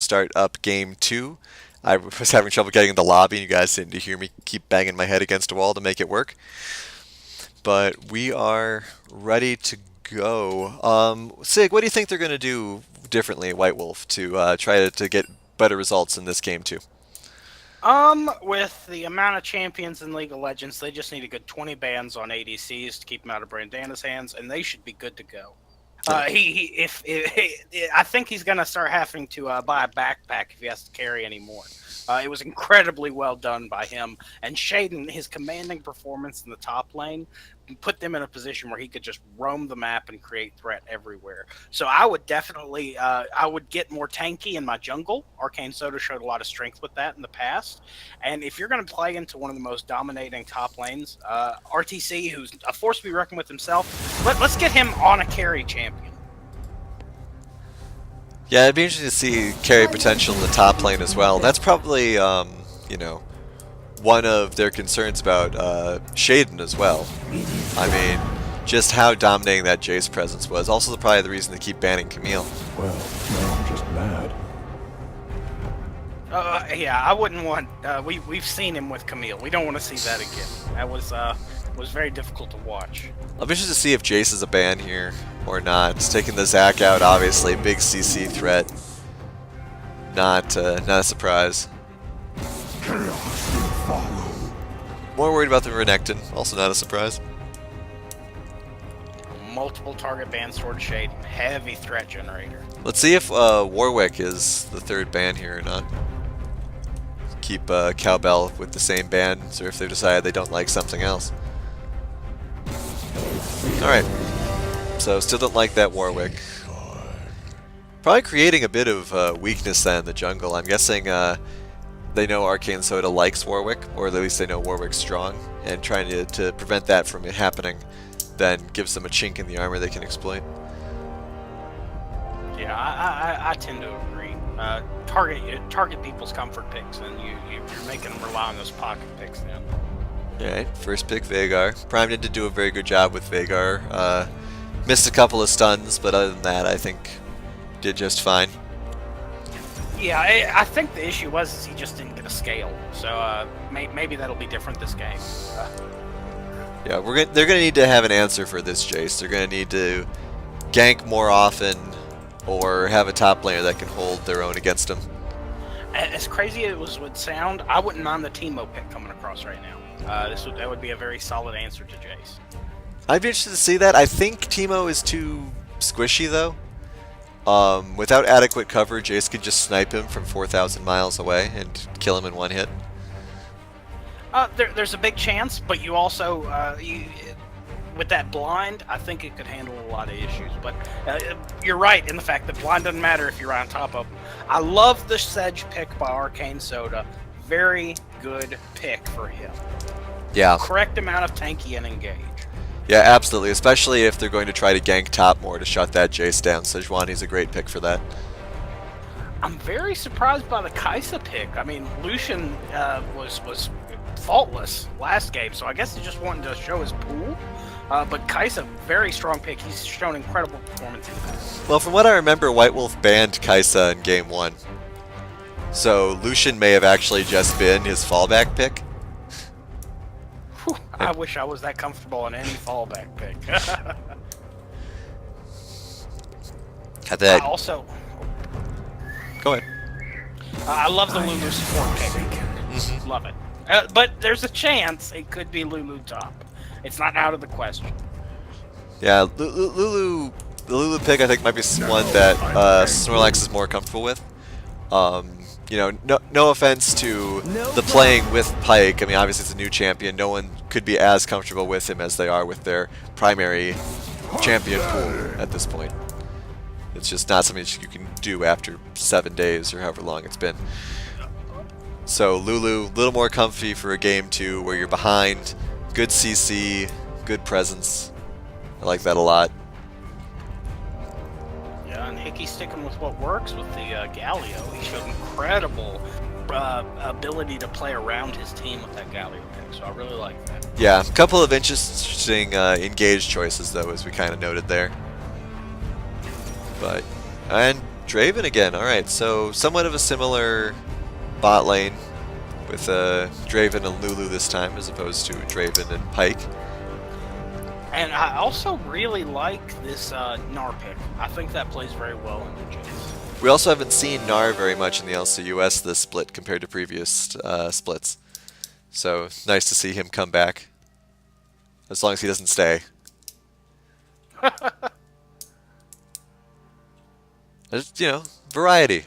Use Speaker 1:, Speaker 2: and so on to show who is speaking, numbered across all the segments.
Speaker 1: start up game 2. I was having trouble getting in the lobby, and you guys seem to hear me keep banging my head against a wall to make it work. But we are ready to go. Sig, what do you think they're going to do differently at White Wolf to try to get better results in this game too?
Speaker 2: With the amount of champions in League of Legends, they just need a good 20 bans on ADCs to keep them out of Brandana's hands, and they should be good to go.
Speaker 1: Yeah.
Speaker 2: I think he's gonna start having to buy a backpack if he has to carry anymore. It was incredibly well done by him, and Shaden, his commanding performance in the top lane, put them in a position where he could just roam the map and create threat everywhere. So I would definitely, I would get more tanky in my jungle. Arcane Soda showed a lot of strength with that in the past. And if you're going to play into one of the most dominating top lanes, RTC, who's a force to be reckoned with himself, let's get him on a carry champion.
Speaker 1: Yeah, it'd be interesting to see carry potential in the top lane as well. That's probably, one of their concerns about Shaden as well. I mean, just how dominating that Jace presence was. Also, probably the reason to keep banning Camille.
Speaker 3: Well, now I'm just mad.
Speaker 2: Yeah, I wouldn't want. We've seen him with Camille. We don't want to see that again. That was very difficult to watch.
Speaker 1: I'm interested to see if Jace is a ban here or not. It's taking the Zac out, obviously, big CC threat. Not a surprise. More worried about the Renekton, also not a surprise.
Speaker 2: Multiple target bans towards Shade, heavy threat generator.
Speaker 1: Let's see if Warwick is the third ban here or not. Keep Cowbell with the same bans, or if they've decided they don't like something else. Alright, so still don't like that Warwick. Probably creating a bit of weakness then in the jungle. I'm guessing they know Arcane Soda likes Warwick, or at least they know Warwick's strong, and trying to prevent that from happening then gives them a chink in the armor they can exploit.
Speaker 2: Yeah, I tend to agree. Target people's comfort picks, and you're making them rely on those pocket picks then.
Speaker 1: Alright, first pick Veigar. Prime didn't do a very good job with Veigar. Missed a couple of stuns, but other than that, I think did just fine.
Speaker 2: Yeah, I think the issue was he just didn't get a scale, so maybe that'll be different this game.
Speaker 1: Yeah, they're gonna need to have an answer for this Jace. They're gonna need to gank more often, or have a top laner that can hold their own against him.
Speaker 2: As crazy as it would sound, I wouldn't mind the Teemo pick coming across right now. That would be a very solid answer to Jace.
Speaker 1: I'd be interested to see that. I think Teemo is too squishy though. Without adequate cover, Jace could just snipe him from 4,000 miles away and kill him in one hit.
Speaker 2: There's a big chance, but you also, with that blind, I think it could handle a lot of issues. But you're right in the fact that blind doesn't matter if you're on top of him. I love the Sedge pick by Arcane Soda. Very good pick for him.
Speaker 1: Yeah.
Speaker 2: Correct amount of tanky and engage.
Speaker 1: Yeah, absolutely. Especially if they're going to try to gank top more to shut that Jace down. Sejuani's a great pick for that.
Speaker 2: I'm very surprised by the Kai'Sa pick. I mean, Lucian was faultless last game, so I guess he just wanted to show his pool. But Kai'Sa, very strong pick. He's shown incredible performance in the past.
Speaker 1: Well, from what I remember, White Wolf banned Kai'Sa in game 1. So Lucian may have actually just been his fallback pick.
Speaker 2: Whew, I wish I was that comfortable on any fallback pick. Also,
Speaker 1: go ahead.
Speaker 2: I love the Lulu support pick. Love it. But there's a chance it could be Lulu top. It's not out of the question.
Speaker 1: Yeah, the Lulu pick I think might be one that Snorlax is more comfortable with. No offense to the playing with Pyke. I mean, obviously it's a new champion. No one could be as comfortable with him as they are with their primary champion pool at this point. It's just not something that you can do after 7 days or however long it's been. So Lulu, a little more comfy for a game 2 where you're behind. Good CC, good presence. I like that a lot.
Speaker 2: Yeah, and Hickey's sticking with what works with the Galio. He showed incredible ability to play around his team with that Galio pick, so I really like that.
Speaker 1: Yeah, a couple of interesting engage choices, though, as we kind of noted there. And Draven again. Alright, so somewhat of a similar bot lane with Draven and Lulu this time as opposed to Draven and Pyke.
Speaker 2: And I also really like this Gnar pick. I think that plays very well into Jace.
Speaker 1: We also haven't seen Gnar very much in the LCUS this split compared to previous splits. So nice to see him come back. As long as he doesn't stay. Just, variety.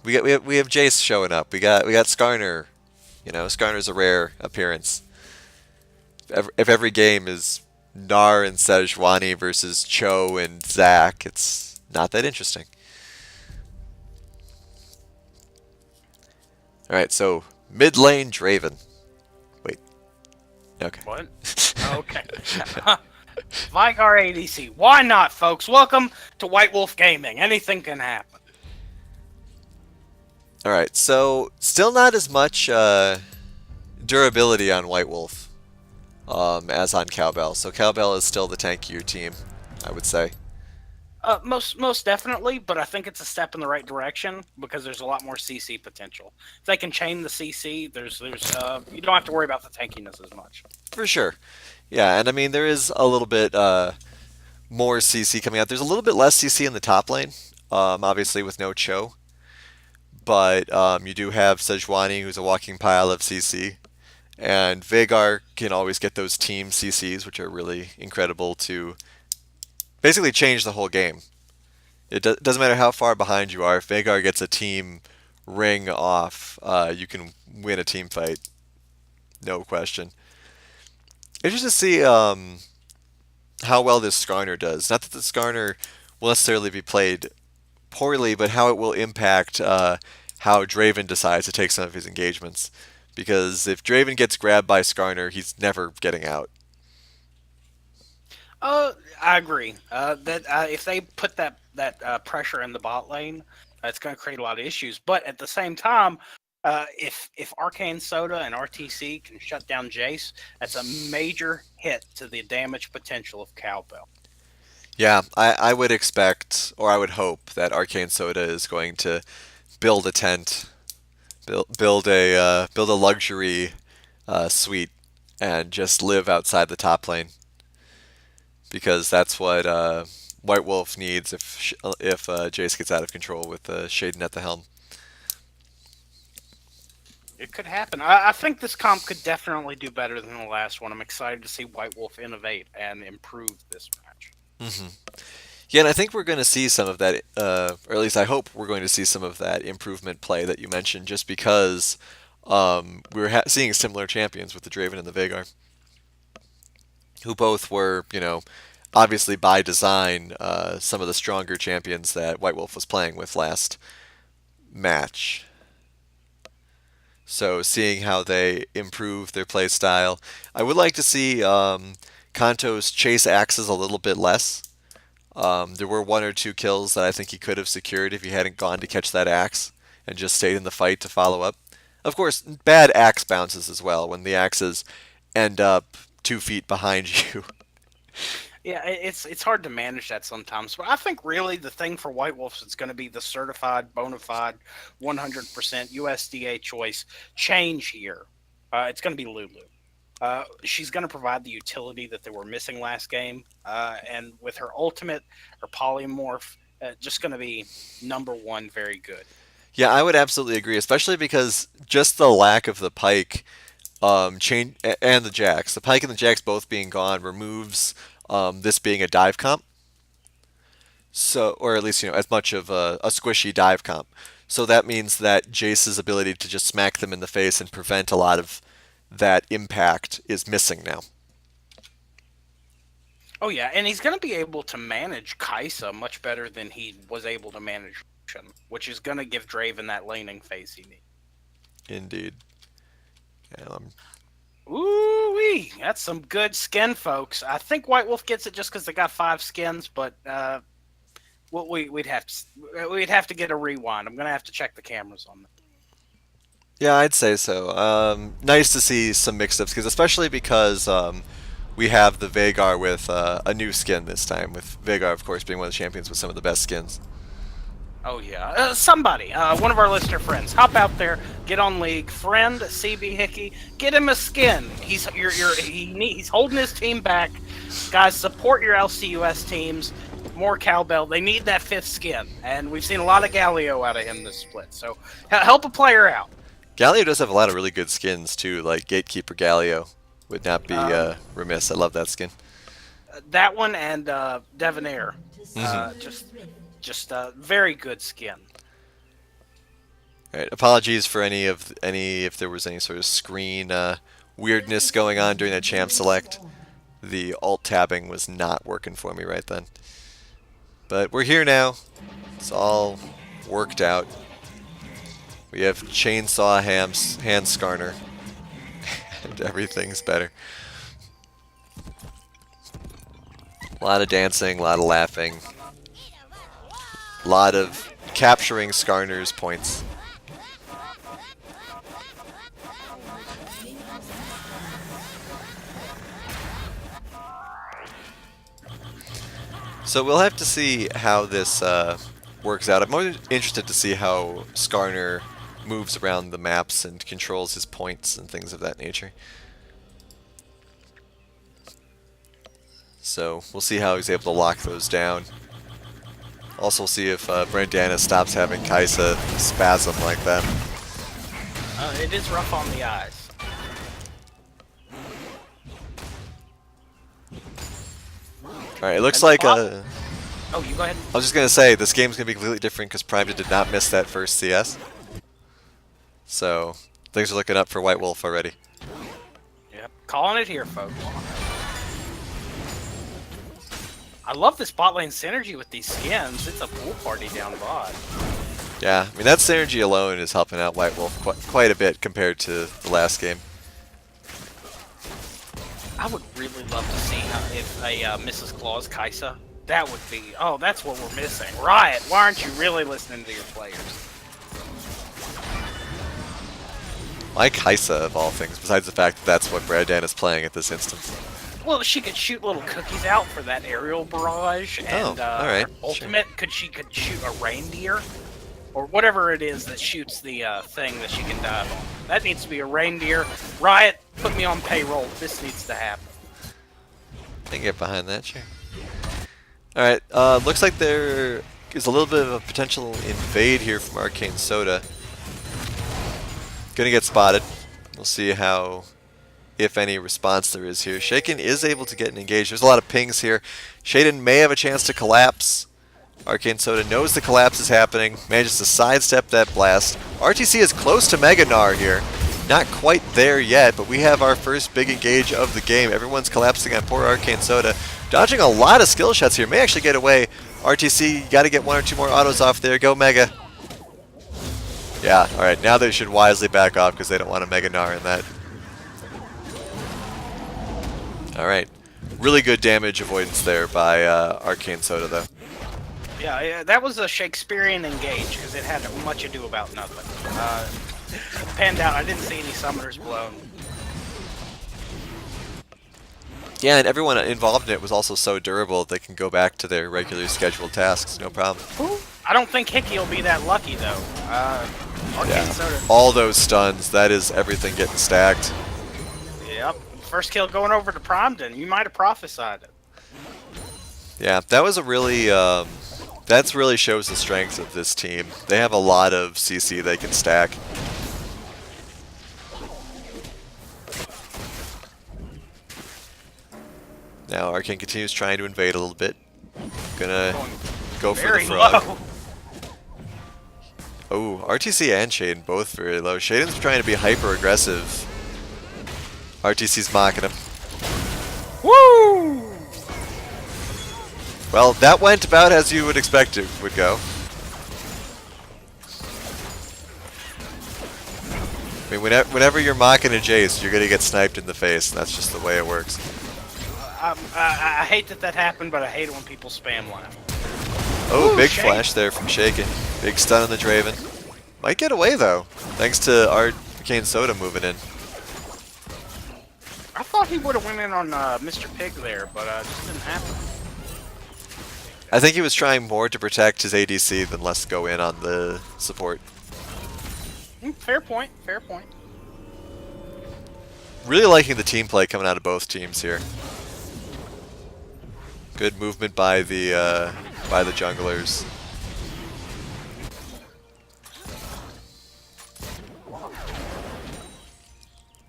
Speaker 1: We have Jace showing up. We got Skarner. Skarner's a rare appearance. If every game is Gnar and Sejuani versus Cho and Zac, it's not that interesting. Alright, so mid lane Draven. Wait. Okay.
Speaker 2: What? Okay. Vigar ADC. Why not, folks? Welcome to White Wolf Gaming. Anything can happen.
Speaker 1: Alright, so still not as much durability on White Wolf as on Cowbell. So Cowbell is still the tankier team, I would say.
Speaker 2: Most definitely, but I think it's a step in the right direction because there's a lot more CC potential. If they can chain the CC, there's you don't have to worry about the tankiness as much.
Speaker 1: For sure. Yeah, and I mean, there is a little bit more CC coming out. There's a little bit less CC in the top lane, obviously with no Cho. But you do have Sejuani, who's a walking pile of CC. And Veigar can always get those team CCs, which are really incredible to basically change the whole game. It doesn't matter how far behind you are. If Veigar gets a team ring off, you can win a team fight. No question. Interesting to see how well this Skarner does. Not that the Skarner will necessarily be played poorly, but how it will impact how Draven decides to take some of his engagements. Because if Draven gets grabbed by Skarner, he's never getting out.
Speaker 2: I agree. That if they put that pressure in the bot lane, it's going to create a lot of issues. But at the same time, if Arcane Soda and RTC can shut down Jace, that's a major hit to the damage potential of Cowbell.
Speaker 1: Yeah, I would expect, or I would hope, that Arcane Soda is going to build a tent, build a luxury suite, and just live outside the top lane. Because that's what White Wolf needs if Jace gets out of control with Shaden at the helm.
Speaker 2: It could happen. I think this comp could definitely do better than the last one. I'm excited to see White Wolf innovate and improve this match.
Speaker 1: Mm-hmm. Yeah, and I think we're going to see some of that, or at least I hope we're going to see some of that improvement play that you mentioned, just because we're seeing similar champions with the Draven and the Veigar, who both were, obviously by design, some of the stronger champions that White Wolf was playing with last match. So seeing how they improve their play style. I would like to see Kanto's chase axes a little bit less. There were 1 or 2 kills that I think he could have secured if he hadn't gone to catch that axe and just stayed in the fight to follow up. Of course, bad axe bounces as well when the axes end up 2 feet behind you.
Speaker 2: Yeah, it's hard to manage that sometimes. But I think really the thing for White Wolves is going to be the certified, bona fide, 100% USDA choice change here. It's going to be Lulu. She's going to provide the utility that they were missing last game. And with her ultimate, her polymorph, just going to be number 1, very good.
Speaker 1: Yeah, I would absolutely agree, especially because just the lack of the Pyke change and the Jax. The Pyke and the Jax both being gone removes this being a dive comp. So, or at least, as much of a squishy dive comp. So that means that Jace's ability to just smack them in the face and prevent a lot of that impact is missing now.
Speaker 2: Oh yeah, and he's going to be able to manage Kaisa much better than he was able to manage Roshan, which is going to give Draven that laning phase he needs.
Speaker 1: Indeed.
Speaker 2: Ooh-wee, that's some good skin, folks. I think White Wolf gets it just because they got 5 skins, but we'd have to get a rewind. I'm going to have to check the cameras on that.
Speaker 1: Yeah, I'd say so. Nice to see some mix-ups, especially because we have the Veigar with a new skin this time, with Veigar, of course, being one of the champions with some of the best skins.
Speaker 2: Oh yeah, somebody, one of our listener friends, hop out there, get on League, friend CB Hickey, get him a skin. He's holding his team back. Guys, support your LCUS teams. More cowbell. They need that 5th skin, and we've seen a lot of Galio out of him this split. So help a player out.
Speaker 1: Galio does have a lot of really good skins too, like Gatekeeper Galio would not be remiss. I love that skin.
Speaker 2: That one and Devonair, just a very good skin.
Speaker 1: All right, apologies for any if there was any sort of screen weirdness going on during that champ select. The alt tabbing was not working for me right then. But we're here now. It's all worked out. We have Chainsaw Hand Skarner. And everything's better. A lot of dancing, a lot of laughing. A lot of capturing Skarner's points. So we'll have to see how this works out. I'm more interested to see how Skarner moves around the maps and controls his points and things of that nature. So we'll see how he's able to lock those down. Also see if Brandana stops having Kaisa spasm like that.
Speaker 2: It is rough on the eyes.
Speaker 1: Alright, it looks like...
Speaker 2: Oh, you go ahead.
Speaker 1: I was just going to say, this game's going to be completely different because Prime did not miss that first CS. So, things are looking up for White Wolf already.
Speaker 2: Yep, calling it here, folks. I love this bot lane synergy with these skins. It's a pool party down bot.
Speaker 1: Yeah, I mean, that synergy alone is helping out White Wolf quite a bit compared to the last game.
Speaker 2: I would really love to see if a Mrs. Claus Kaisa. That would be... Oh, that's what we're missing. Riot, why aren't you really listening to your players?
Speaker 1: Why Kaisa, of all things, besides the fact that that's what Bradan is playing at this instance?
Speaker 2: Well, she could shoot little cookies out for that aerial barrage, and
Speaker 1: alright,
Speaker 2: ultimate,
Speaker 1: sure.
Speaker 2: she could shoot a reindeer, or whatever it is that shoots the thing that she can dive on. That needs to be a reindeer. Riot, put me on payroll. This needs to happen.
Speaker 1: I can get behind that, sure. Alright, looks like there is a little bit of a potential invade here from Arcane Soda. Gonna get spotted. We'll see how, if any, response there is here. Shaken is able to get an engage. There's a lot of pings here. Shaden may have a chance to collapse. Arcane Soda knows the collapse is happening, manages to sidestep that blast. RTC is close to Mega Gnar here. Not quite there yet, but we have our first big engage of the game. Everyone's collapsing on poor Arcane Soda. Dodging a lot of skill shots here. May actually get away. RTC, you got to get 1 or 2 more autos off there. Go Mega. Yeah, alright. Now they should wisely back off because they don't want a Mega Gnar in that. Alright. Really good damage avoidance there by Arcane Soda, though.
Speaker 2: Yeah, that was a Shakespearean engage because it had much ado about nothing. Panned out. I didn't see any summoners blown.
Speaker 1: Yeah, and everyone involved in it was also so durable that they can go back to their regularly scheduled tasks, no problem.
Speaker 2: I don't think Hickey will be that lucky, though. Arcane Soda.
Speaker 1: All those stuns, that is everything getting stacked.
Speaker 2: Yep. First kill going over to Promden. You might have prophesied it.
Speaker 1: Yeah, that was a really... that really shows the strength of this team. They have a lot of CC they can stack. Now Arcane continues trying to invade a little bit. Gonna go for the frog.
Speaker 2: Low.
Speaker 1: Oh, RTC and Shaden both very low. Shaden's trying to be hyper aggressive. RTC's mocking him.
Speaker 2: Woo!
Speaker 1: Well, that went about as you would expect it would go. I mean, whenever you're mocking a Jace, you're gonna get sniped in the face, and that's just the way it works.
Speaker 2: I hate that happened, but I hate it when people spam laugh.
Speaker 1: Oh,
Speaker 2: Ooh,
Speaker 1: big
Speaker 2: Shade.
Speaker 1: flash there from Shaken. Big stun on the Draven. Might get away, though, thanks to Arcane Soda moving in.
Speaker 2: I thought he would have went in on Mr. Pig there, but it just didn't happen.
Speaker 1: I think he was trying more to protect his ADC than less go in on the support.
Speaker 2: Fair point. Fair point.
Speaker 1: Really liking the team play coming out of both teams here. Good movement by the junglers.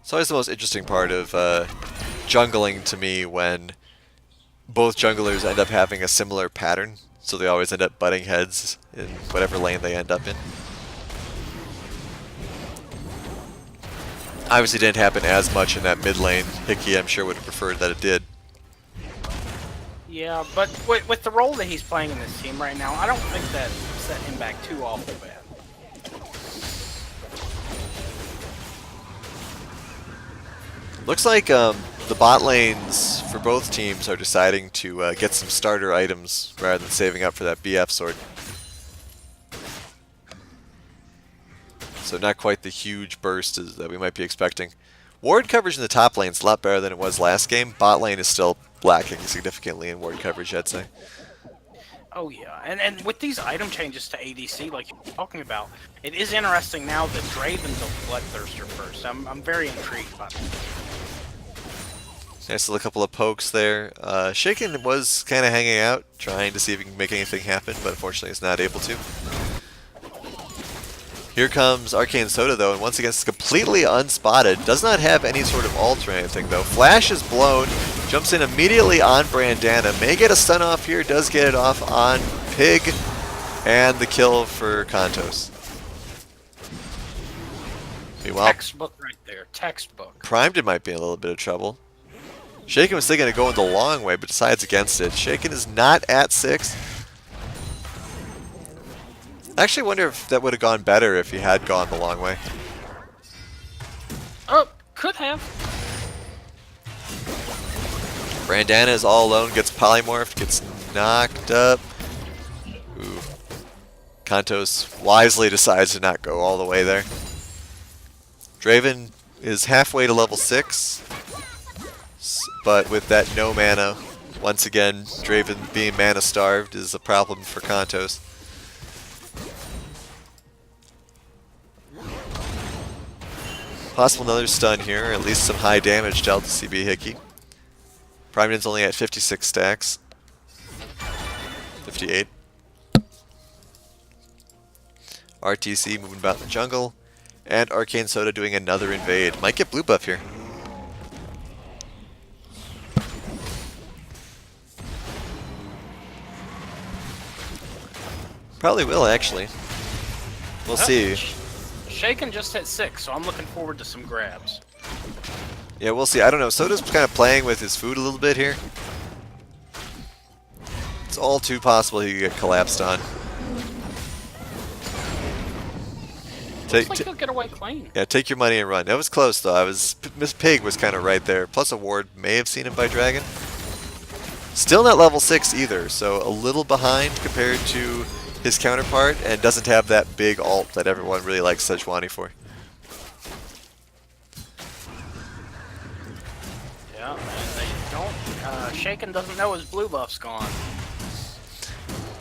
Speaker 1: It's always the most interesting part of jungling to me when both junglers end up having a similar pattern, so they always end up butting heads in whatever lane they end up in. Obviously didn't happen as much in that mid lane. Hickey, I'm sure, would have preferred that it did.
Speaker 2: Yeah, but with the role that he's playing in this team right now, I don't think that set him back too awful bad.
Speaker 1: Looks like the bot lanes for both teams are deciding to get some starter items rather than saving up for that BF sword. So not quite the huge burst that we might be expecting. Ward coverage in the top lane is a lot better than it was last game. Bot lane is still lacking significantly in ward coverage, I'd say.
Speaker 2: Oh yeah, and with these item changes to ADC, like you're talking about, it is interesting now that Draven's a Bloodthirster first. I'm very intrigued by that.
Speaker 1: Nice little couple of pokes there. Shaken was kind of hanging out, trying to see if he can make anything happen, but unfortunately he's not able to. Here comes Arcane Soda though, and once again it's completely unspotted. Does not have any sort of ult or anything though. Flash is blown, jumps in immediately on Brandana. May get a stun off here, does get it off on Pig, and the kill for Kantos. Meanwhile,
Speaker 2: Textbook right there, textbook.
Speaker 1: Primed might be in a little bit of trouble. Shaken was still going to go in the long way, but decides against it. Shaken is not at 6. I actually wonder if that would have gone better if he had gone the long way.
Speaker 2: Oh, could have.
Speaker 1: Brandana is all alone, gets polymorphed, gets knocked up. Ooh. Kantos wisely decides to not go all the way there. Draven is halfway to level 6, but with that no mana, once again, Draven being mana starved is a problem for Kantos. Possible another stun here, or at least some high damage dealt to CB Hickey. Primeden's only at 56 stacks. 58. RTC moving about in the jungle. And Arcane Soda doing another invade. Might get blue buff here. Probably will, actually. We'll see.
Speaker 2: Shaken just hit 6, so I'm looking forward to some grabs.
Speaker 1: Yeah, we'll see. I don't know. Soda's kind of playing with his food a little bit here. It's all too possible he could get collapsed on.
Speaker 2: Looks like he'll get away clean.
Speaker 1: Yeah, take your money and run. That was close, though. Miss Pig was kind of right there. Plus a ward may have seen him by Dragon. Still not level 6 either, so a little behind compared to his counterpart, and doesn't have that big ult that everyone really likes Sejuani for.
Speaker 2: Yeah, and they don't. Shaken doesn't know his blue buff's gone.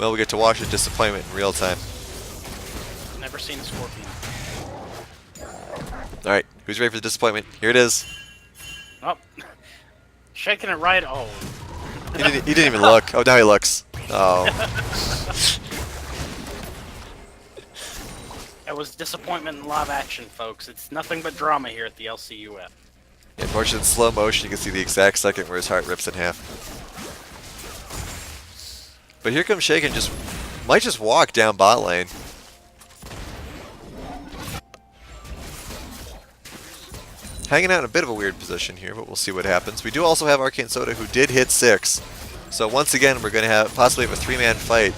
Speaker 1: Well, we get to watch a disappointment in real time.
Speaker 2: Never seen a Scorpion.
Speaker 1: Alright, who's ready for the disappointment? Here it is.
Speaker 2: Oh, shaking it right. Oh,
Speaker 1: He didn't even look. Oh, now he looks. Oh.
Speaker 2: That was disappointment in live action, folks. It's nothing but drama here at the LCUS.
Speaker 1: Unfortunately, in slow motion, you can see the exact second where his heart rips in half. But here comes Shaken, might just walk down bot lane. Hanging out in a bit of a weird position here, but we'll see what happens. We do also have Arcane Soda, who did hit 6. So once again, we're going to possibly have a 3-man fight.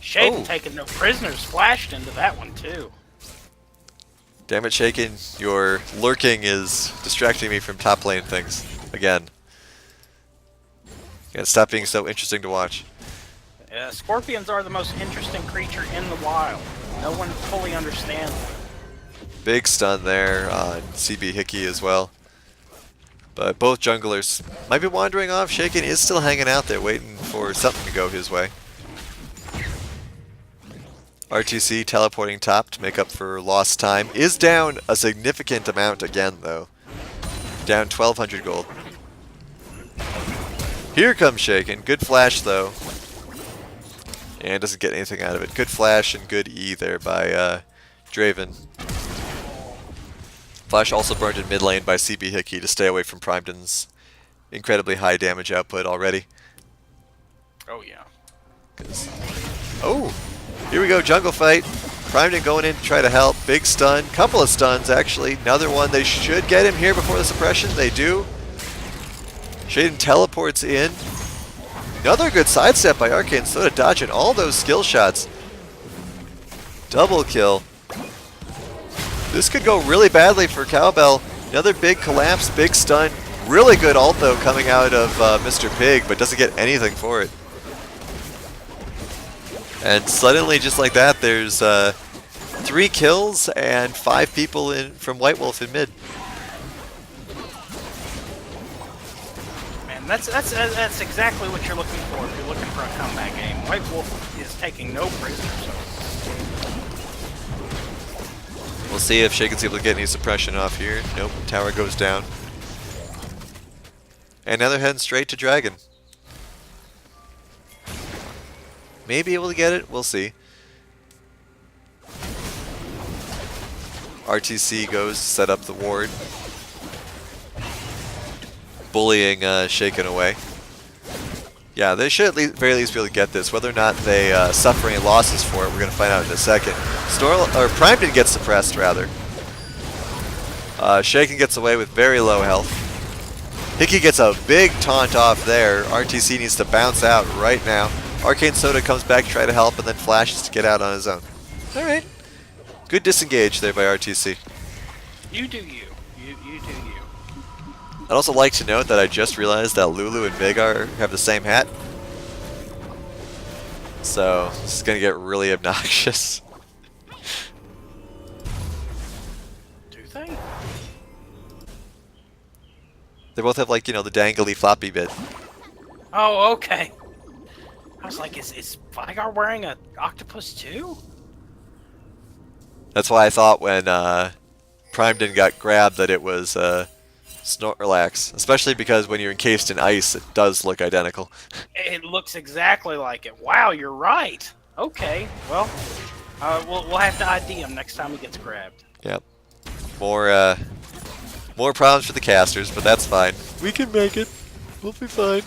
Speaker 2: Shaken taking no prisoners, flashed into that one too.
Speaker 1: Damn it, Shaken, your lurking is distracting me from top lane things again. Gotta stop being so interesting to watch.
Speaker 2: Scorpions are the most interesting creature in the wild. No one fully understands them.
Speaker 1: Big stun there on CB Hickey as well. But both junglers might be wandering off. Shaken is still hanging out there, waiting for something to go his way. RTC teleporting top to make up for lost time. Is down a significant amount again, though. Down 1,200 gold. Here comes Shaken. Good flash, though. And doesn't get anything out of it. Good flash and good E there by Draven. Flash also burned in mid lane by CB Hickey to stay away from Primedon's incredibly high damage output already.
Speaker 2: Oh, yeah.
Speaker 1: Oh! Here we go, jungle fight. Primedon going in to try to help. Big stun. Couple of stuns, actually. Another one. They should get him here before the suppression. They do. Shaden teleports in. Another good sidestep by Arcane Soda, dodging all those skill shots. Double kill. This could go really badly for Cowbell. Another big collapse, big stun. Really good ult, though, coming out of Mr. Pig, but doesn't get anything for it. And suddenly, just like that, there's 3 kills and 5 people in from White Wolf in mid.
Speaker 2: Man, that's exactly what you're looking for if you're looking for a comeback game. White Wolf is taking no prisoners.
Speaker 1: We'll see if Shaken's able to get any suppression off here. Nope, tower goes down. And now they're heading straight to Dragon. Maybe able to get it, we'll see. RTC goes to set up the ward. Bullying Shaken away. Yeah, they should at least, very least be able to get this. Whether or not they suffer any losses for it, we're going to find out in a second. Primedon gets suppressed, rather. Shaken gets away with very low health. Hickey gets a big taunt off there. RTC needs to bounce out right now. Arcane Soda comes back to try to help and then flashes to get out on his own. Alright. Good disengage there by RTC.
Speaker 2: You do you. You do you.
Speaker 1: I'd also like to note that I just realized that Lulu and Veigar have the same hat. So, this is going to get really obnoxious.
Speaker 2: Do they?
Speaker 1: They both have, like, you know, the dangly floppy bit.
Speaker 2: Oh, okay. I was like, is Veigar wearing an octopus too?
Speaker 1: That's why I thought when Primedon got grabbed that it was Snorlax. Especially because when you're encased in ice, it does look identical.
Speaker 2: It looks exactly like it. Wow, you're right. Okay, well, we'll have to ID him next time he gets grabbed.
Speaker 1: Yep. More problems for the casters, but that's fine. We can make it. We'll be fine.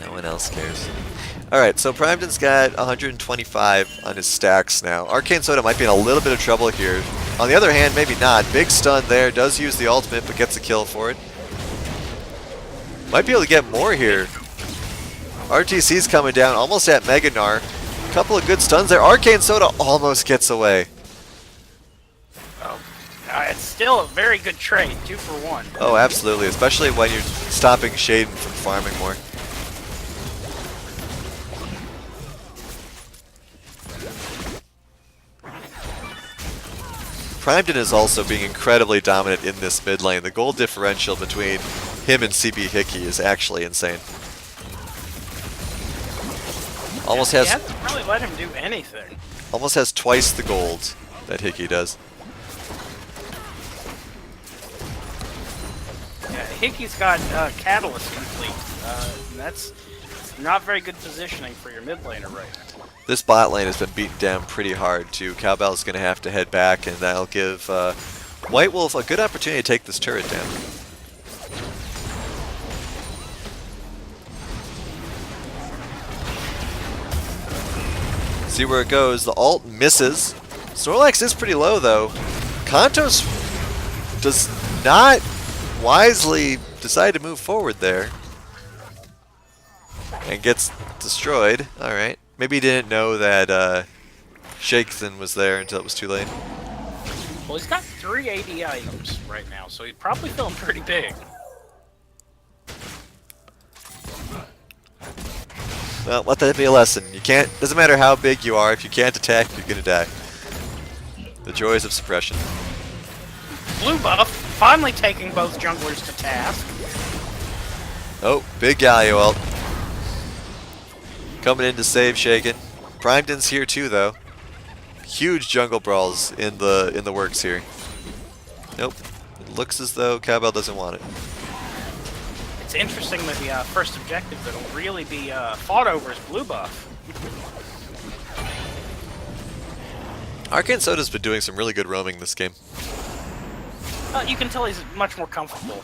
Speaker 1: No one else cares. Alright, so Primedon's got 125 on his stacks now. Arcane Soda might be in a little bit of trouble here. On the other hand, maybe not. Big stun there. Does use the ultimate, but gets a kill for it. Might be able to get more here. RTC's coming down, almost at Mega Gnar. Couple of good stuns there. Arcane Soda almost gets away.
Speaker 2: Oh, it's still a very good trade, 2 for 1.
Speaker 1: Oh, absolutely. Especially when you're stopping Shaden from farming more. Primedon is also being incredibly dominant in this mid lane. The gold differential between him and CB Hickey is actually insane. Almost has.
Speaker 2: You haven't really let him do anything.
Speaker 1: Almost has twice the gold that Hickey does.
Speaker 2: Yeah, Hickey's got Catalyst complete. And that's not very good positioning for your mid laner right now.
Speaker 1: This bot lane has been beaten down pretty hard too. Cowbell's going to have to head back, and that'll give White Wolf a good opportunity to take this turret down. See where it goes. The ult misses. Snorlax is pretty low though. Kantos does not wisely decide to move forward there. And gets destroyed. Alright. Maybe he didn't know that Shaken was there until it was too late.
Speaker 2: Well, he's got 3 AD items right now, so he's probably feeling pretty big.
Speaker 1: Well, let that be a lesson. You can't, doesn't matter how big you are, if you can't attack, you're gonna die. The joys of suppression.
Speaker 2: blue buff finally taking both junglers to task.
Speaker 1: Oh, big Galio ult. Coming in to save Shaken. Primedon's here too, though. Huge jungle brawls in the works here. Nope. It looks as though Cowbell doesn't want it.
Speaker 2: It's interesting that the first objective that'll really be fought over is blue buff.
Speaker 1: Arcane Soda's been doing some really good roaming this game.
Speaker 2: You can tell he's much more comfortable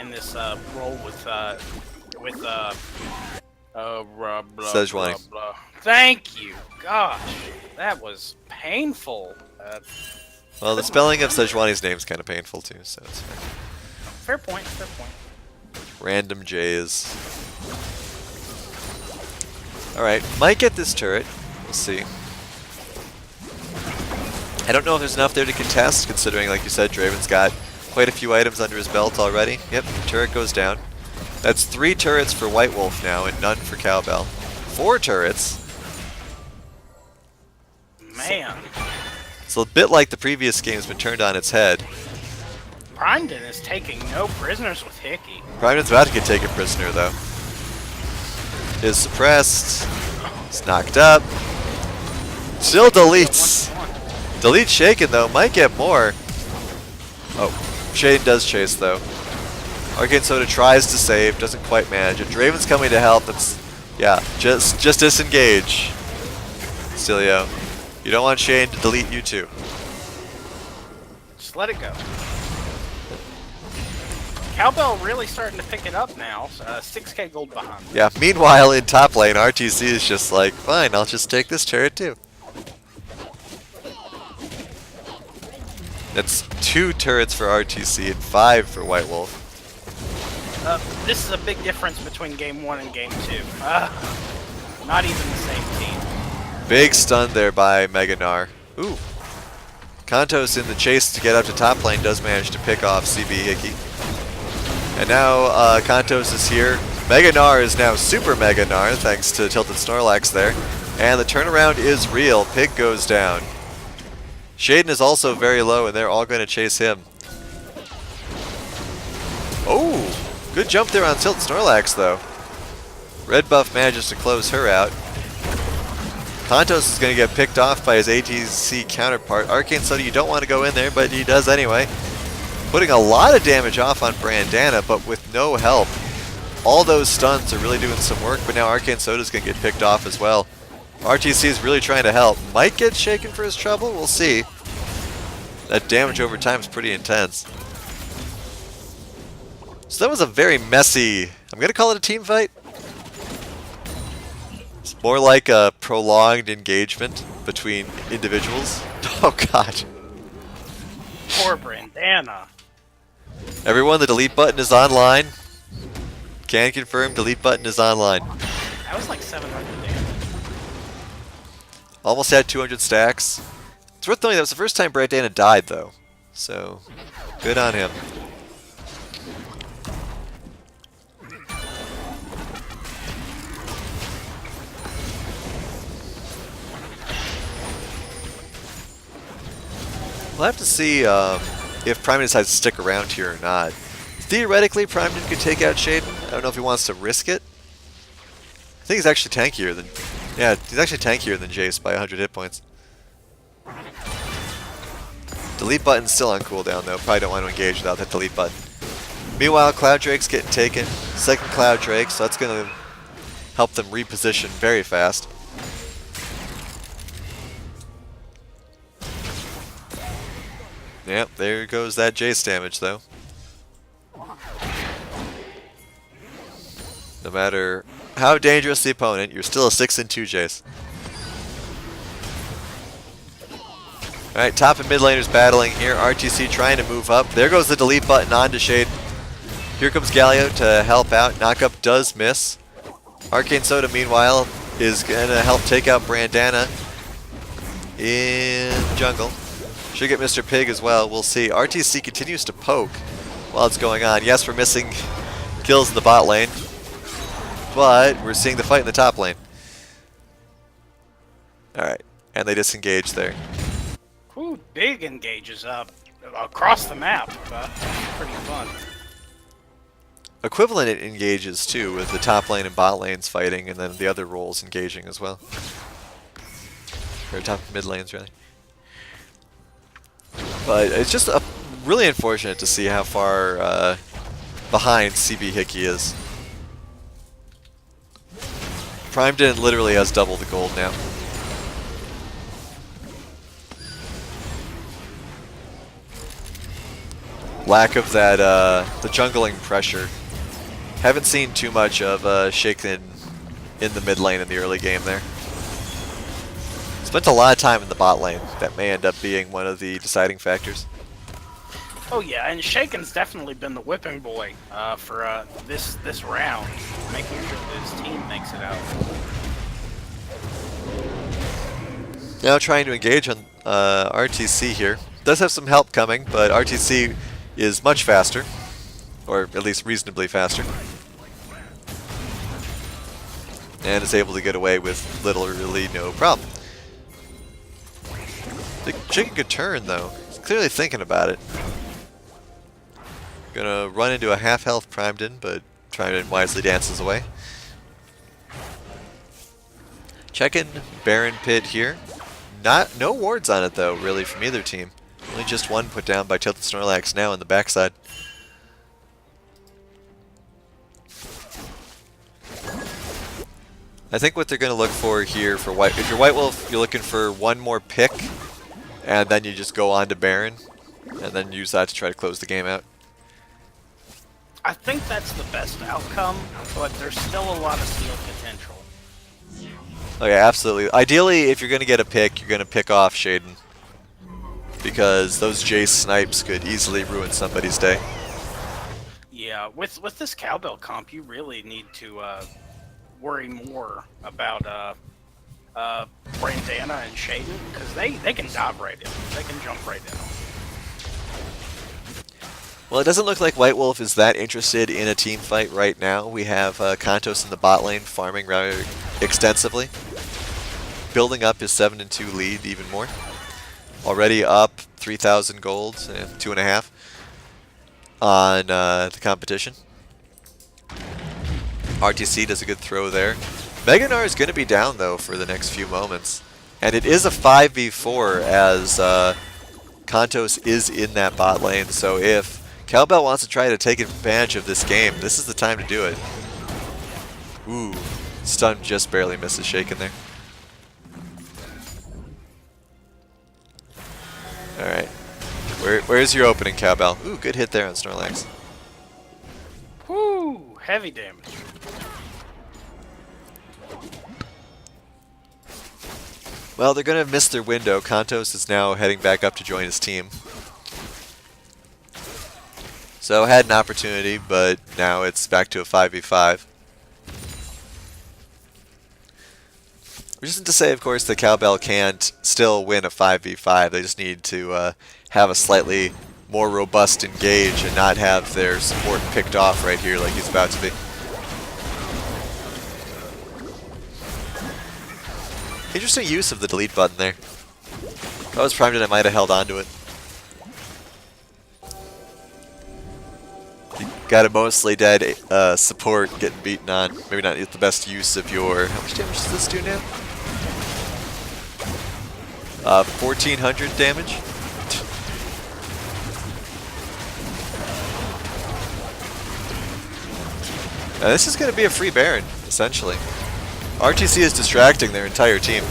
Speaker 2: in this role with
Speaker 1: Sejuani.
Speaker 2: Thank you. Gosh, that was painful.
Speaker 1: Well, the spelling of Sejuani's name is kind of painful too, so it's fine.
Speaker 2: Fair point. Fair point.
Speaker 1: Random J's. Alright, might get this turret. We'll see. I don't know if there's enough there to contest, considering, like you said, Draven's got quite a few items under his belt already. Yep, turret goes down. That's 3 turrets for White Wolf now, and none for Cowbell. 4 turrets.
Speaker 2: Man.
Speaker 1: It's a bit like the previous game's been turned on its head.
Speaker 2: Primedon is taking no prisoners with Hickey.
Speaker 1: Primedon's about to get taken prisoner, though. Is suppressed. It's knocked up. Still deletes. Delete Shaken, though. Might get more. Oh, Shaden does chase, though. Arcane Soda tries to save, doesn't quite manage it. Draven's coming to help. That's, yeah, just disengage. Stilio. You don't want Shane to delete you too.
Speaker 2: Just let it go. Cowbell really starting to pick it up now. 6k gold behind.
Speaker 1: Yeah, meanwhile in top lane, RTC is just like, fine, I'll just take this turret too. That's 2 turrets for RTC and 5 for White Wolf.
Speaker 2: This is a big difference between game 1 and game 2. Not even the same team.
Speaker 1: Big stun there by Meganar. Ooh. Kantos in the chase to get up to top lane does manage to pick off CB Hickey. And now Kantos is here. Meganar is now Super Meganar thanks to Tilted Snorlax there. And the turnaround is real. Pig goes down. Shaden is also very low and they're all going to chase him. Oh! Good jump there on Tilted Snorlax though. Red buff manages to close her out. Kantos is going to get picked off by his ATC counterpart. Arcane Soda, you don't want to go in there, but he does anyway. Putting a lot of damage off on Brandana, but with no help. All those stuns are really doing some work, but now Arcane Soda is going to get picked off as well. RTC is really trying to help. Might get shaken for his trouble, we'll see. That damage over time is pretty intense. So that was a very messy, I'm going to call it a team fight. It's more like a prolonged engagement between individuals. Oh god.
Speaker 2: Poor Brandana.
Speaker 1: Everyone, the delete button is online. Can confirm, delete button is online.
Speaker 2: That was like 700 damage.
Speaker 1: Almost had 200 stacks. It's worth noting that was the first time Brandana died, though. So, good on him. We'll have to see if Primedon decides to stick around here or not. Theoretically, Primedon could take out Shaden. I don't know if he wants to risk it. I think he's actually tankier than... Yeah, he's actually tankier than Jace by 100 hit points. Delete button's still on cooldown, though. Probably don't want to engage without that delete button. Meanwhile, Cloud Drake's getting taken. Second Cloud Drake, so that's going to help them reposition very fast. Yep, there goes that Jace damage, though. No matter how dangerous the opponent, you're still a 6-2 Jace. Alright, top and mid laners battling here. RTC trying to move up. There goes the delete button onto Shade. Here comes Galio to help out. Knockup does miss. Arcane Soda, meanwhile, is going to help take out Brandana in jungle. Should get Mr. Pig as well. We'll see. RTC continues to poke while it's going on. Yes, we're missing kills in the bot lane, but we're seeing the fight in the top lane. Alright, and they disengage there.
Speaker 2: Ooh, big engages up. across the map. Pretty fun.
Speaker 1: Equivalent it engages too, with the top lane and bot lanes fighting, and then the other roles engaging as well. Or top mid lanes, really. But it's just really unfortunate to see how far behind CB Hickey is. Primedin literally has double the gold now. Lack of that, the jungling pressure. Haven't seen too much of Shaken in the mid lane in the early game there. Spent a lot of time in the bot lane. That may end up being one of the deciding factors.
Speaker 2: Oh yeah, and Shaken's definitely been the whipping boy for this round, making sure that his team makes it out.
Speaker 1: Now trying to engage on RTC here. Does have some help coming, but RTC is much faster, or at least reasonably faster, and is able to get away with literally no problem. The chicken could turn though. He's clearly thinking about it. Gonna run into a half health Primedin, but Primedin wisely dances away. Checking Baron Pit here. No wards on it though, really, from either team. Only just one put down by Tilted Snorlax now on the backside. I think what they're going to look for here for White, if you're White Wolf, you're looking for one more pick, and then you just go on to Baron, and then use that to try to close the game out.
Speaker 2: I think that's the best outcome, but there's still a lot of steal potential.
Speaker 1: Oh yeah, absolutely. Ideally, if you're going to get a pick, you're going to pick off Shaden, because those Jace snipes could easily ruin somebody's day.
Speaker 2: Yeah, with this cowbell comp, you really need to worry more about Brandana and Shaden, because they can dive right in. They can jump right in.
Speaker 1: Well, it doesn't look like White Wolf is that interested in a team fight right now. We have Kantos in the bot lane farming rather extensively, building up his 7-2 lead even more. Already up 3,000 gold, 2.5 on the competition. RTC does a good throw there. Meganar is going to be down though for the next few moments, and it is a 5v4 as Kantos is in that bot lane. So if Cowbell wants to try to take advantage of this game, this is the time to do it. Ooh, stun just barely misses Shaken there. Alright. Where's your opening, Cowbell? Ooh, good hit there on Snorlax.
Speaker 2: Whoo! Heavy damage.
Speaker 1: Well, they're going to miss their window. Kantos is now heading back up to join his team. So had an opportunity, but now it's back to a 5v5. Which isn't to say, of course, that Cowbell can't still win a 5v5. They just need to have a slightly more robust engage and not have their support picked off right here like he's about to be. Interesting use of the delete button there. If I was primed, I might have held on to it. You got a mostly dead support getting beaten on. Maybe not the best use of your... How much damage does this do now? 1,400 damage. Now this is going to be a free Baron, essentially. RTC is distracting their entire team.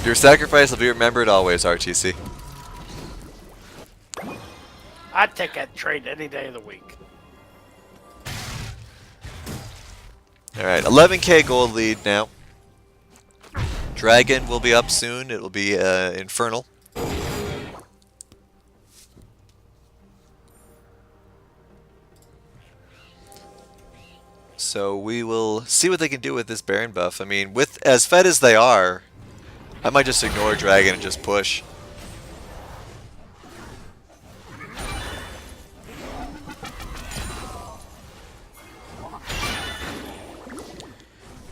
Speaker 1: Your sacrifice will be remembered always, RTC.
Speaker 2: I'd take that trade any day of the week.
Speaker 1: Alright, 11k gold lead now. Dragon will be up soon. It will be Infernal. So we will see what they can do with this Baron buff. I mean, with as fed as they are, I might just ignore Dragon and just push.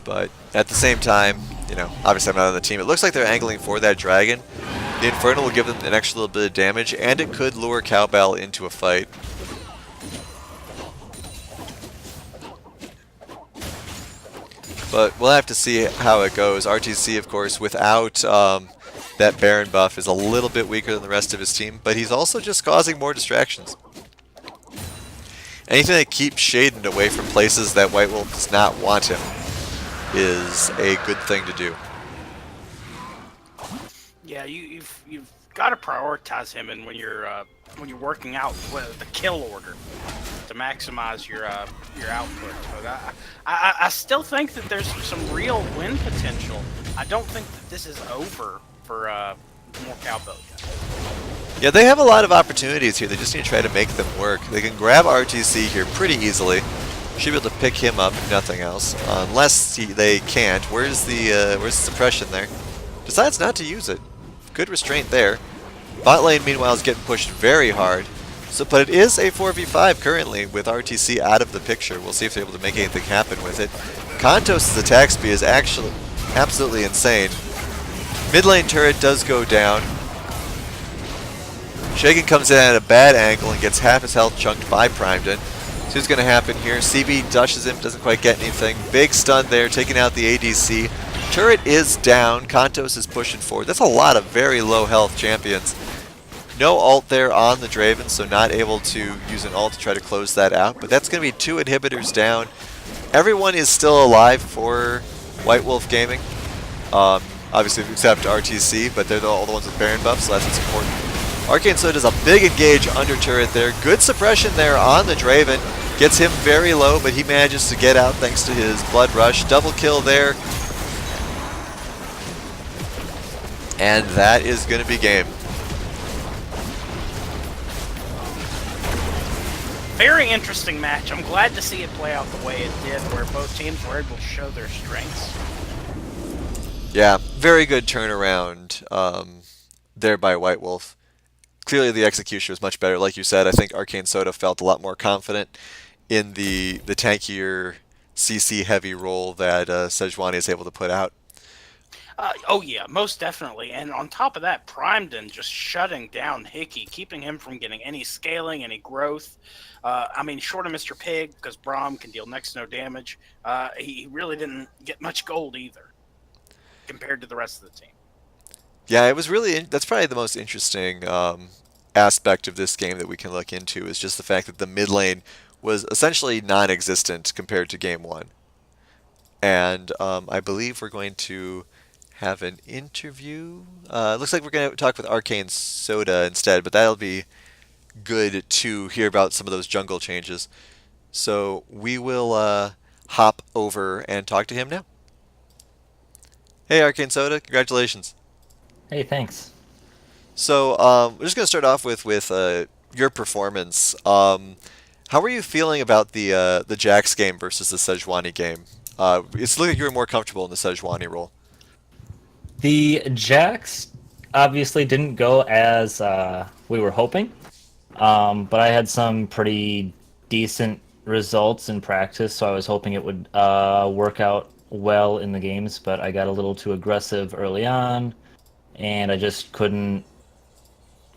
Speaker 1: But at the same time, you know, obviously I'm not on the team. It looks like they're angling for that dragon. The Inferno will give them an extra little bit of damage, and it could lure Cowbell into a fight. But we'll have to see how it goes. RTC, of course, without that Baron buff, is a little bit weaker than the rest of his team, but he's also just causing more distractions. Anything that keeps Shaden away from places that White Wolf does not want him is a good thing to do.
Speaker 2: Yeah, you've got to prioritize him, and when you're working out the kill order to maximize your output. But I still think that there's some real win potential. I don't think that this is over for more Cowbell yet.
Speaker 1: Yeah, they have a lot of opportunities here. They just need to try to make them work. They can grab RTC here pretty easily. Should be able to pick him up, if nothing else. Unless they can't. Where's the suppression there? Decides not to use it. Good restraint there. Bot lane, meanwhile, is getting pushed very hard. But it is a 4v5 currently with RTC out of the picture. We'll see if they're able to make anything happen with it. Kantos' attack speed is actually absolutely insane. Mid lane turret does go down. Shaken comes in at a bad angle and gets half his health chunked by Primedon. So what's going to happen here? CB dushes him, doesn't quite get anything. Big stun there, taking out the ADC. Turret is down. Kantos is pushing forward. That's a lot of very low health champions. No ult there on the Draven, so not able to use an ult to try to close that out. But that's going to be 2 inhibitors down. Everyone is still alive for White Wolf Gaming. Obviously, except RTC, but they're all the ones with Baron buffs, so that's what's important. Arcane Soda does a big engage under turret there. Good suppression there on the Draven. Gets him very low, but he manages to get out thanks to his Blood Rush. Double kill there. And that is going to be game.
Speaker 2: Very interesting match. I'm glad to see it play out the way it did, where both teams were able to show their strengths.
Speaker 1: Yeah, very good turnaround there by White Wolf. Clearly the execution was much better. Like you said, I think Arcane Soda felt a lot more confident in the tankier CC heavy role that Sejuani is able to put out.
Speaker 2: Oh yeah, most definitely. And on top of that, Primedon just shutting down Hickey, keeping him from getting any scaling, any growth. I mean, short of Mr. Pig, because Braum can deal next to no damage, he really didn't get much gold either, compared to the rest of the team.
Speaker 1: Yeah, it was really, that's probably the most interesting aspect of this game that we can look into, is just the fact that the mid lane was essentially non-existent compared to game 1. And I believe we're going to have an interview. It looks like we're going to talk with Arcane Soda instead, but that'll be good to hear about some of those jungle changes. So we will hop over and talk to him now. Hey Arcane Soda, congratulations.
Speaker 4: Hey, thanks.
Speaker 1: So we're just going to start off with your performance. How were you feeling about the Jax game versus the Sejuani game? It's looking like you were more comfortable in the Sejuani role.
Speaker 4: The Jax obviously didn't go as we were hoping, but I had some pretty decent results in practice, so I was hoping it would work out well in the games, but I got a little too aggressive early on, and I just couldn't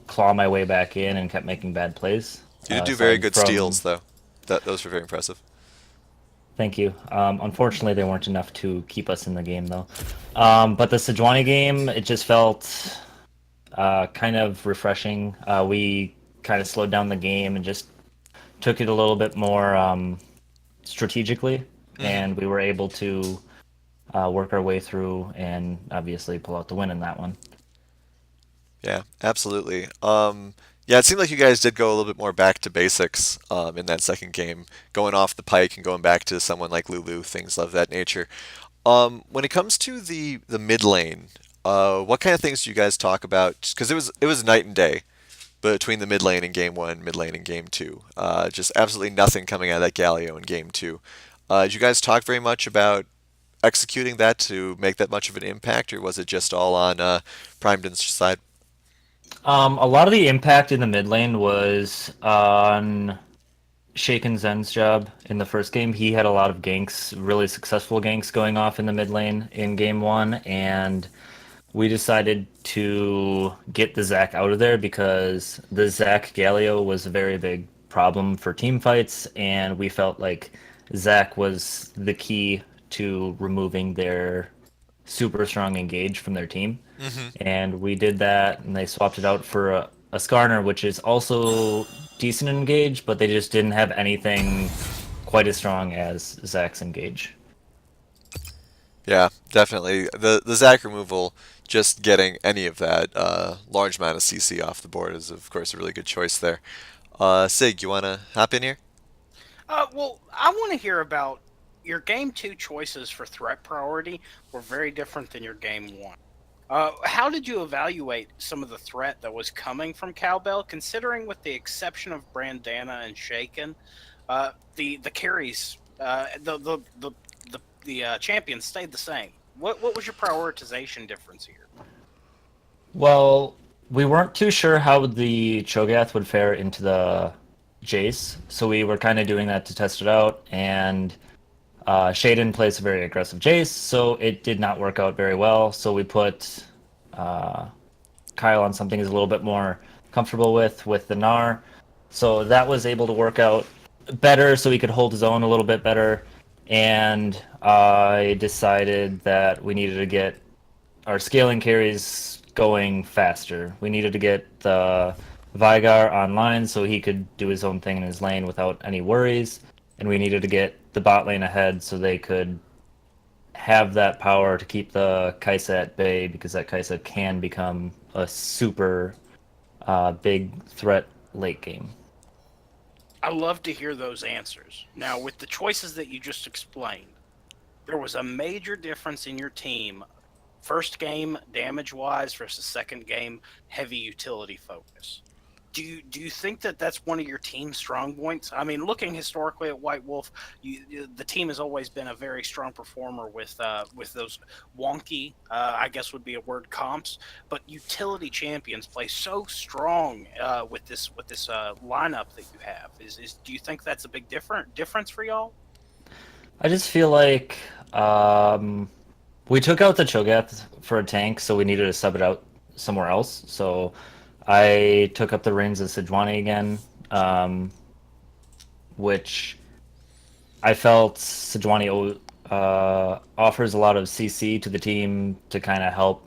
Speaker 4: claw my way back in and kept making bad plays.
Speaker 1: You did do very good steals, though. Those were very impressive.
Speaker 4: Thank you. Unfortunately, they weren't enough to keep us in the game, though. But the Sejuani game, it just felt kind of refreshing. We kind of slowed down the game and just took it a little bit more strategically, and we were able to work our way through and obviously pull out the win in that one.
Speaker 1: Yeah, absolutely. Yeah, it seemed like you guys did go a little bit more back to basics in that second game, going off the pike and going back to someone like Lulu, things of that nature. When it comes to the mid lane, what kind of things do you guys talk about? Because it was night and day between the mid lane in game 1, mid lane in game 2. Just absolutely nothing coming out of that Galio in game 2. Did you guys talk very much about executing that to make that much of an impact, or was it just all on Primedon's side?
Speaker 4: A lot of the impact in the mid lane was on Shaken Zen's job in the first game. He had a lot of ganks, really successful ganks going off in the mid lane in game one, and we decided to get the Zac out of there because the Zac Galio was a very big problem for team fights, and we felt like Zac was the key to removing their super strong engage from their team.
Speaker 1: Hmm.
Speaker 4: And we did that, and they swapped it out for a Skarner, which is also decent engage, but they just didn't have anything quite as strong as Zac's engage.
Speaker 1: Yeah, definitely. The Zac removal, just getting any of that large amount of CC off the board is, of course, a really good choice there. Sig, you want to hop in here?
Speaker 2: Well, I want to hear about your game two choices for threat priority were very different than your game one. How did you evaluate some of the threat that was coming from Cowbell, considering, with the exception of Brandana and Shaken, the carries, the champions stayed the same. What was your prioritization difference here?
Speaker 4: Well, we weren't too sure how the Cho'Gath would fare into the Jace, so we were kind of doing that to test it out, and Shaden plays a very aggressive Jace, so it did not work out very well, so we put uh, Kyle on something he's a little bit more comfortable with the Gnar. So that was able to work out better, so he could hold his own a little bit better. And I decided that we needed to get our scaling carries going faster. We needed to get the Vigar online so he could do his own thing in his lane without any worries. And we needed to get the bot lane ahead so they could have that power to keep the Kai'Sa at bay, because that Kai'Sa can become a super big threat late game.
Speaker 2: I love to hear those answers. Now, with the choices that you just explained, there was a major difference in your team. First game damage wise versus second game heavy utility focus. Do you think that that's one of your team's strong points? I mean, looking historically at White Wolf, the team has always been a very strong performer with those wonky, I guess would be a word, comps. But utility champions play so strong with this lineup that you have. Do you think that's a big difference for y'all?
Speaker 4: I just feel like we took out the Cho'Gath for a tank, so we needed to sub it out somewhere else. So I took up the reins of Sejuani again, which I felt Sejuani offers a lot of CC to the team to kind of help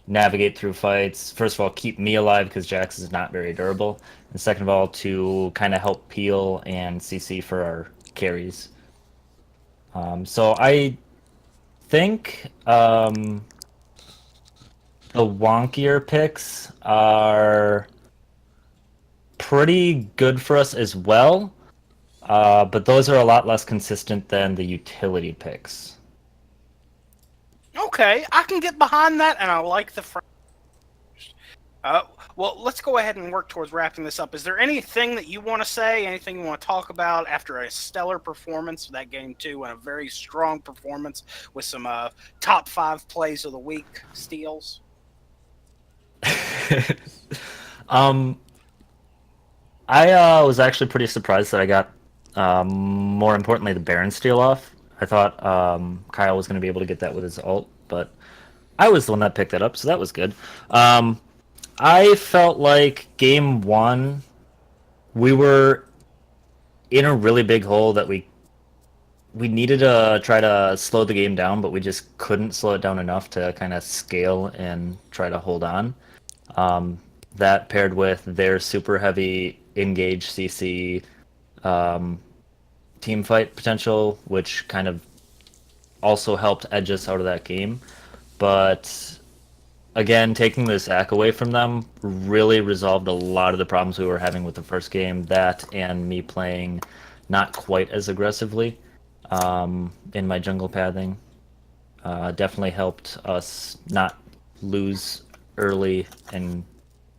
Speaker 4: navigate through fights. First of all, keep me alive because Jax is not very durable, and second of all, to kind of help peel and CC for our carries. So I think the wonkier picks are pretty good for us as well, but those are a lot less consistent than the utility picks.
Speaker 2: Okay, I can get behind that, and I like the. Well, let's go ahead and work towards wrapping this up. Is there anything that you want to say, anything you want to talk about after a stellar performance for that game two and a very strong performance with some top 5 plays of the week steals?
Speaker 4: um, I was actually pretty surprised that I got, more importantly, the Baron steal off. I thought Kyle was going to be able to get that with his ult, but I was the one that picked that up, so that was good. I felt like game one, we were in a really big hole that we needed to try to slow the game down, but we just couldn't slow it down enough to kind of scale and try to hold on. That paired with their super heavy engage CC team fight potential, which kind of also helped edge us out of that game. But again, taking the sack away from them really resolved a lot of the problems we were having with the first game. That and me playing not quite as aggressively in my jungle pathing definitely helped us not lose early and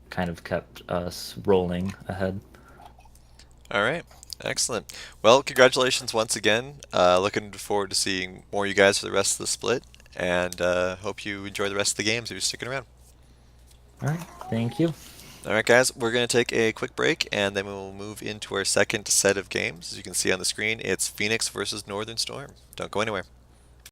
Speaker 4: kind of kept us rolling ahead.
Speaker 1: All right. Excellent. Well, congratulations once again. Looking forward to seeing more of you guys for the rest of the split, and hope you enjoy the rest of the games if you're sticking around.
Speaker 4: All right, thank you.
Speaker 1: All right, guys, we're going to take a quick break, and then we'll move into our second set of games. As you can see on the screen, it's Phoenix versus Northern Storm. Don't go anywhere.